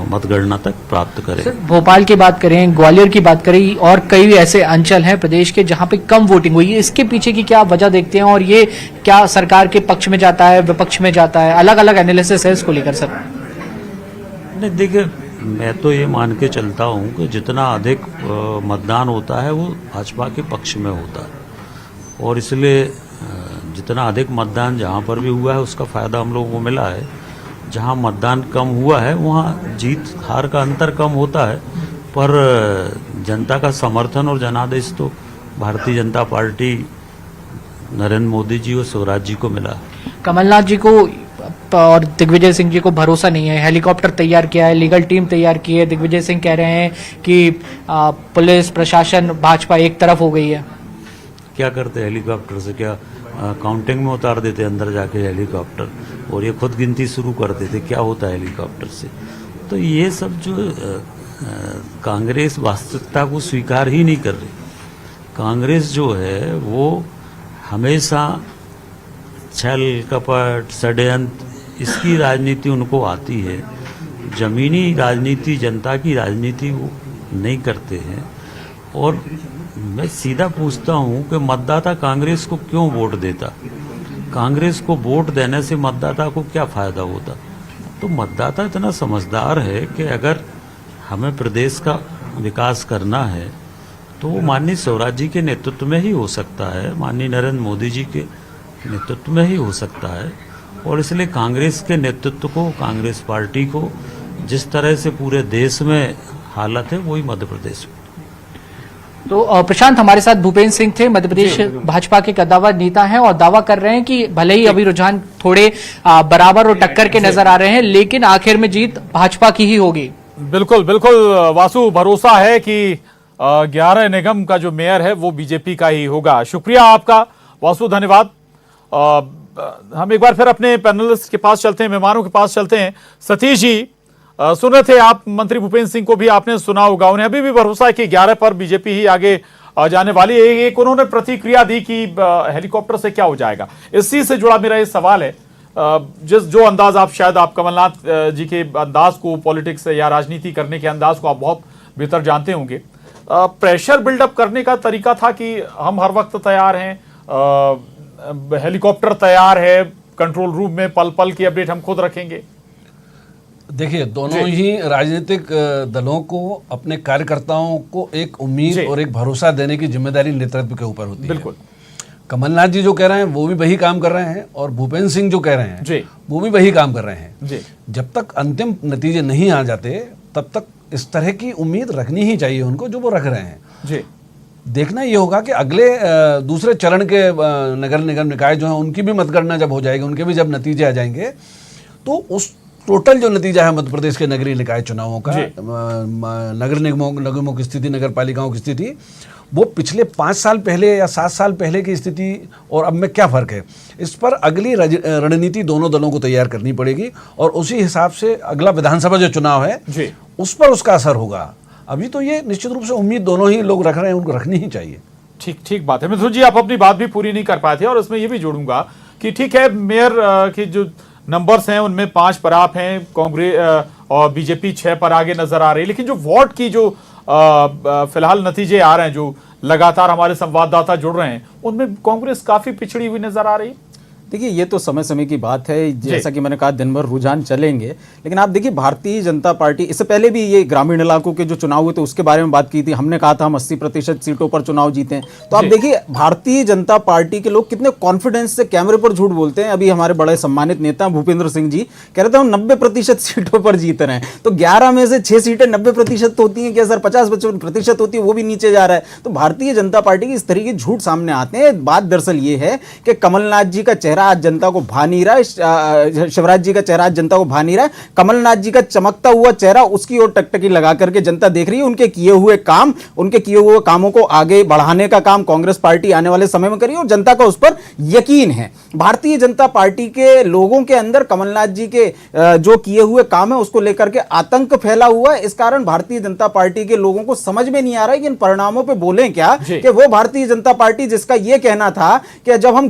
मतगणना तक प्राप्त करें। सर भोपाल की बात करें, ग्वालियर की बात करें और कई ऐसे अंचल हैं प्रदेश के जहां पे कम वोटिंग हुई है, इसके पीछे की क्या वजह देखते हैं और ये क्या सरकार के पक्ष में जाता है विपक्ष में जाता है, अलग अलग एनालिसिस है इसको लेकर सर? नहीं देखिए, मैं तो ये मान के चलता हूँ कि जितना अधिक मतदान होता है वो भाजपा के पक्ष में होता है और इसलिए जितना अधिक मतदान जहाँ पर भी हुआ है उसका फायदा हम लोगों को मिला है। जहाँ मतदान कम हुआ है वहाँ जीत हार का अंतर कम होता है पर जनता का समर्थन और जनादेश तो भारतीय जनता पार्टी नरेंद्र मोदी जी और शिवराज जी को मिला। कमलनाथ जी को और दिग्विजय सिंह जी को भरोसा नहीं है, हेलीकॉप्टर तैयार किया है, लीगल टीम तैयार की है। दिग्विजय सिंह कह रहे हैं कि पुलिस प्रशासन भाजपा एक तरफ हो गई है। क्या करते हेलीकॉप्टर से? क्या काउंटिंग में उतार देते अंदर जाके हेलीकॉप्टर और ये खुद गिनती शुरू कर देते? क्या होता है हेलीकॉप्टर से? तो ये सब जो कांग्रेस वास्तविकता को स्वीकार ही नहीं कर रही। कांग्रेस जो है वो हमेशा छल कपट षड्यंत्र इसकी राजनीति उनको आती है, जमीनी राजनीति जनता की राजनीति वो नहीं करते हैं। और मैं सीधा पूछता हूं कि मतदाता कांग्रेस को क्यों वोट देता? कांग्रेस को वोट देने से मतदाता को क्या फायदा होता? तो मतदाता इतना समझदार है कि अगर हमें प्रदेश का विकास करना है तो वो माननीय शिवराज जी के नेतृत्व में ही हो सकता है, माननीय नरेंद्र मोदी जी के नेतृत्व में ही हो सकता है। और इसलिए कांग्रेस के नेतृत्व को, कांग्रेस पार्टी को जिस तरह से पूरे देश में हालत है वही मध्य प्रदेश में। तो प्रशांत, हमारे साथ भूपेंद्र सिंह थे, मध्य प्रदेश भाजपा के कद्दावर नेता हैं और दावा कर रहे हैं कि भले ही अभी रुझान थोड़े बराबर और टक्कर के नजर आ रहे हैं लेकिन आखिर में जीत भाजपा की ही होगी। बिल्कुल बिल्कुल वासु, भरोसा है कि 11 निगम का जो मेयर है वो बीजेपी का ही होगा। शुक्रिया आपका वासु, धन्यवाद। हम एक बार फिर अपने पैनलिस्ट के पास चलते हैं, मेहमानों के पास चलते हैं। सतीश जी, सुन रहे थे आप मंत्री भूपेंद्र सिंह को भी आपने सुना होगा, उन्हें अभी भी भरोसा है कि 11 पर बीजेपी ही आगे जाने वाली है। एक उन्होंने प्रतिक्रिया दी कि हेलीकॉप्टर से क्या हो जाएगा। इसी से जुड़ा मेरा ये सवाल है, जो अंदाज आप कमलनाथ जी के अंदाज को, पॉलिटिक्स या राजनीति करने के अंदाज को आप बहुत बेहतर जानते होंगे। प्रेशर बिल्डअप करने का तरीका था कि हम हर वक्त तैयार हैं, हेलीकॉप्टर तैयार है, कंट्रोल रूम में पल पल की अपडेट हम खुद रखेंगे। देखिए, दोनों ही राजनीतिक दलों को अपने कार्यकर्ताओं को एक उम्मीद और एक भरोसा देने की जिम्मेदारी नेतृत्व के ऊपर होती है। बिल्कुल। कमलनाथ जी जो कह रहे हैं वो भी वही काम कर रहे हैं, और भूपेंद्र सिंह जो कह रहे हैं वो भी वही काम कर रहे हैं। जब तक अंतिम नतीजे नहीं आ जाते तब तक इस तरह की उम्मीद रखनी ही चाहिए उनको, जो वो रख रहे हैं। देखना ये होगा कि अगले दूसरे चरण के नगर निगम निकाय जो हैं उनकी भी मतगणना जब हो जाएगी, उनके भी जब नतीजे आ जाएंगे, तो उस टोटल जो नतीजा है मध्य प्रदेश के नगरीय निकाय चुनावों का, नगर निगमों की स्थिति, नगर पालिकाओं की स्थिति, वो पिछले 5 साल पहले या 7 साल पहले की स्थिति और अब में क्या फर्क है, इस पर अगली रणनीति दोनों दलों को तैयार करनी पड़ेगी, और उसी हिसाब से अगला विधानसभा जो चुनाव है उस पर उसका असर होगा। अभी तो ये निश्चित रूप से उम्मीद दोनों ही लोग रख रहे हैं, उनको रखनी ही चाहिए। ठीक बात है। मिथुन जी, आप अपनी बात भी पूरी नहीं कर पाए थे, और उसमें ये भी जोड़ूंगा कि ठीक है, मेयर की जो नंबर्स हैं उनमें 5 पर आप हैं, कांग्रेस और बीजेपी 6 पर आगे नजर आ रही है, लेकिन जो वार्ड की जो फिलहाल नतीजे आ रहे हैं, जो लगातार हमारे संवाददाता जुड़ रहे हैं, उनमें कांग्रेस काफी पिछड़ी हुई नजर आ रही है। देखिए, ये तो समय समय की बात है, जैसा कि मैंने कहा दिन भर रुझान चलेंगे, लेकिन आप देखिए भारतीय जनता पार्टी, इससे पहले भी ये ग्रामीण इलाकों के जो चुनाव हुए थे उसके बारे में बात की थी, हमने कहा था हम 80% सीटों पर चुनाव जीते हैं। तो आप देखिए भारतीय जनता पार्टी के लोग कितने कॉन्फिडेंस से कैमरे पर झूठ बोलते हैं। अभी हमारे बड़े सम्मानित नेता भूपेंद्र सिंह जी कह रहे थे हम 90% सीटों पर जीत रहे हैं, तो 11 में से 6 सीटें 90% होती हैं क्या सर? 50% होती है, वो भी नीचे जा रहा है। तो भारतीय जनता पार्टी की इस तरीके के झूठ सामने आते हैं। बात दरअसल ये है कि कमलनाथ जी का चेहरा आज जनता को भा नहीं रहा है, शिवराज जी का चेहरा आज जनता को भा नहीं रहा है। कमलनाथ जी का चमकता हुआ चेहरा उसकी ओर टकटकी लगा करके जनता देख रही है। उनके किए हुए काम, उनके किए हुए कामों को आगे बढ़ाने का काम कांग्रेस पार्टी आने वाले समय में करेगी, और जनता का उस पर यकीन है। भारतीय जनता पार्टी के लोगों के अंदर कमलनाथ जी के जो किए हुए काम है उसको लेकर के आतंक फैला हुआ है। इस कारण भारतीय जनता पार्टी के लोगों को समझ में नहीं आ रहा है कि इन परिणामों पर बोलें क्या, कि वो भारतीय जनता पार्टी जिसका यह कहना था कि जब हम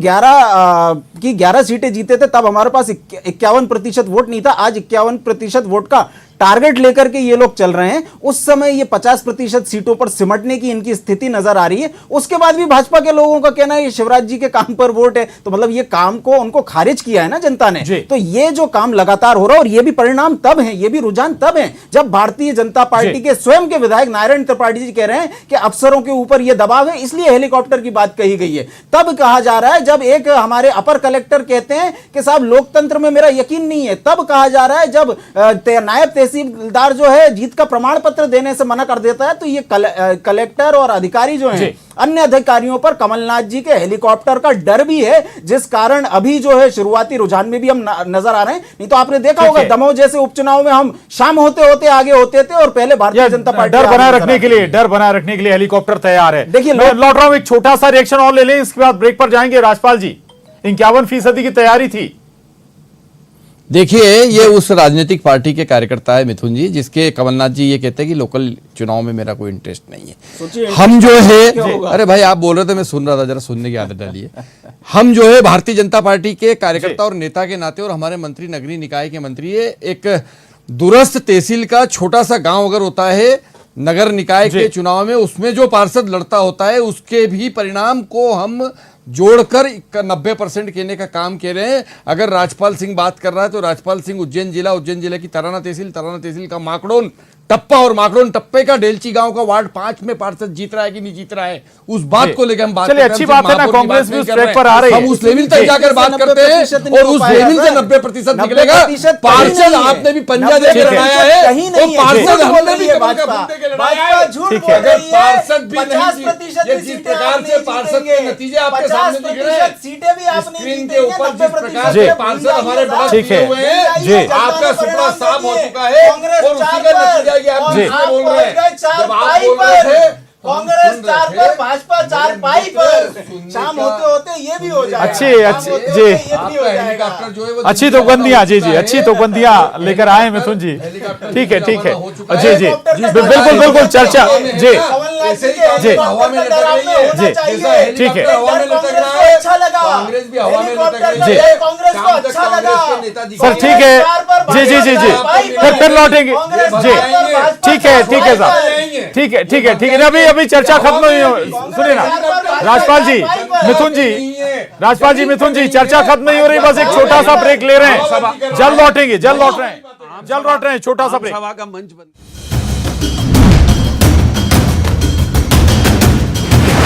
11 सीटें जीते थे तब हमारे पास 51% वोट नहीं था, आज 51% वोट का टारगेट लेकर के ये लोग चल रहे हैं। उस समय ये 50% सीटों पर सिमटने की इनकी स्थिति नजर आ रही है। उसके बाद भी भाजपा के लोगों का कहना है ये शिवराज जी के काम पर वोट है, तो मतलब ये काम को उनको खारिज किया है ना जनता ने। तो ये जो काम लगातार हो रहा है, और ये भी परिणाम तब है, ये भी रुझान तब है जब भारतीय जनता पार्टी के स्वयं के विधायक नारायण त्रिपाठी जी कह रहे हैं कि अफसरों के ऊपर यह दबाव है, इसलिए हेलीकॉप्टर की बात कही गई है। तब कहा जा रहा है जब एक हमारे अपर कलेक्टर कहते हैं कि साहब लोकतंत्र में मेरा यकीन नहीं है, तब कहा जा रहा है जब नायब तहसीलदार जो है जीत का प्रमाण पत्र देने से मना कर देता है, तो ये कलेक्टर और अधिकारी जो हैं अन्य अधिकारियों पर कमलनाथ जी के हेलीकॉप्टर का डर भी है, जिस कारण अभी जो है शुरुआती रुझान में भी हम नजर आ रहे हैं। नहीं तो आपने देखा होगा दमोह जैसे उपचुनाव में हम शाम होते होते आगे होते थे, और पहले भारतीय जनता पार्टी डर बनाए रखने के लिए हेलीकॉप्टर तैयार है। देखिए, लौट रहा हूं, एक छोटा सा रिएक्शन और ले लें, इसके बाद ब्रेक पर जाएंगे। राजपाल जी, 51% की तैयारी थी। देखिए, ये उस राजनीतिक पार्टी के कार्यकर्ता है मिथुन जी, जिसके कमलनाथ जी ये कहते हैं कि लोकल चुनाव में मेरा कोई इंटरेस्ट नहीं है। हम जो है, अरे भाई आप बोल रहे थे मैं सुन रहा था, जरा सुनने की आदत डालिए। हम जो है भारतीय जनता पार्टी के कार्यकर्ता और नेता के नाते, और हमारे मंत्री नगरीय निकाय के मंत्री है, एक दूरस्थ तहसील का छोटा सा गांव अगर होता है नगर निकाय के चुनाव में, उसमें जो पार्षद लड़ता होता है उसके भी परिणाम को हम जोड़कर 90% कहने का काम कह रहे हैं। अगर राजपाल सिंह बात कर रहा है तो राजपाल सिंह उज्जैन जिला की तराना तहसील का माकड़ोन टप्पा और माकड़ोन टप्पे का डेलची गांव का वार्ड 5 में पार्षद जीत रहा है कि नहीं जीत रहा है, उस बात को लेकर हम बात चलिए, अच्छी बात है ना, कांग्रेस भी उस ट्रैक पर आ रही है। हम उस लेवल तक जाकर बात करते हैं, और उस लेवल से 90% निकलेगा। पार्षद आपने भी पंजा दे के लड़ाया है, वो पार्षद हमने भी पार्षद भी नहीं, जिस प्रकार से पार्षद के नतीजे आपके सामने दिख रहे हैं, सीटें भी आपने स्क्रीन के ऊपर जिस प्रकार से पार्षद हमारे बड़ा जीते हुए हैं, आपका सुपड़ा साफ हो चुका है, और उसी का नतीजा आप बोल रहे हैं। जब आप बोल रहे थे कांग्रेस 4 पर, भाजपा 4 पाई पर, शाम होते होते ये भी हो जाएगा। अच्छी अच्छी तोबंदियां, जी अच्छी तोबंदियां लेकर आए मिथुन जी। ठीक है जी बिल्कुल चर्चा जी हवा में लटक रही है जी, ठीक है, अच्छा लगा, कांग्रेस भी हवा में लटक रही है, कांग्रेस को अच्छा लगा सर। ठीक है जी फिर लौटेंगे जी। ठीक है साहब, ठीक है। अभी चर्चा खत्म नहीं हो, सुनिए ना राजपाल जी मिथुन जी चर्चा खत्म नहीं हो रही, बस एक छोटा सा ब्रेक ले रहे हैं, जल्द लौट रहे हैं। जल लौट रहे हैं, छोटा सा आम ब्रेक। सभा का मंच बन